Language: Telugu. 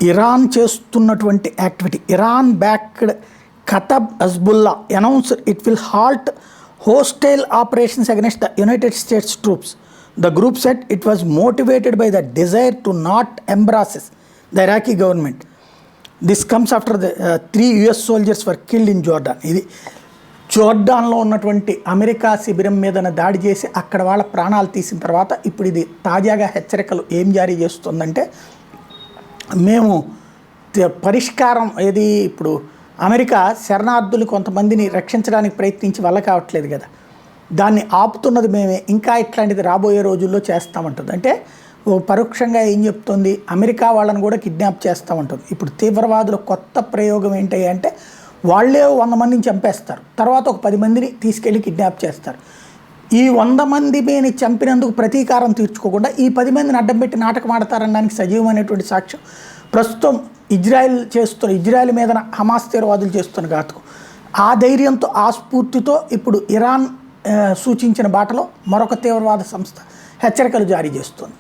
ఇరాన్ చేస్తున్నటువంటి activity, Iran backed Kataib Hezbollah announced it will halt hostile operations against the United States troops. The group said it was motivated by the desire to not embrace the Iraqi government. This comes after the 3 US soldiers were killed in Jordan. ఇది జోర్డాన్లో ఉన్నటువంటి అమెరికా శిబిరం మీద దాడి చేసి అక్కడ వాళ్ళ ప్రాణాలు తీసిన తర్వాత ఇప్పుడు ఇది తాజాగా హెచ్చరికలు ఏం జారీ చేస్తుందంటే, మేము పరిష్కారం ఏది ఇప్పుడు అమెరికా శరణార్థులు కొంతమందిని రక్షించడానికి ప్రయత్నించి వల్ల కావట్లేదు కదా, దాన్ని ఆపుతున్నది మేమే, ఇంకా ఇట్లాంటిది రాబోయే రోజుల్లో చేస్తామంటుంది. అంటే పరోక్షంగా ఏం చెప్తుంది, అమెరికా వాళ్ళని కూడా కిడ్నాప్ చేస్తామంటుంది. ఇప్పుడు తీవ్రవాదుల కొత్త ప్రయోగం ఏంటి అంటే, వాళ్ళే 100 మందిని చంపేస్తారు, తర్వాత ఒక 10 మందిని తీసుకెళ్ళి కిడ్నాప్ చేస్తారు. ఈ 100 మందిని చంపినందుకు ప్రతీకారం తీర్చుకోకుండా ఈ 10 మందిని అడ్డం పెట్టి నాటకం ఆడతారనడానికి సజీవమైనటువంటి సాక్ష్యం ప్రస్తుతం ఇజ్రాయెల్ మీద హమాస్ తీవ్రవాదులు చేస్తున్న ఘాతుకం. ఆ ధైర్యంతో, ఆ స్ఫూర్తితో ఇప్పుడు ఇరాన్ సూచించిన బాటలో మరొక తీవ్రవాద సంస్థ హెచ్చరికలు జారీ చేస్తుంది.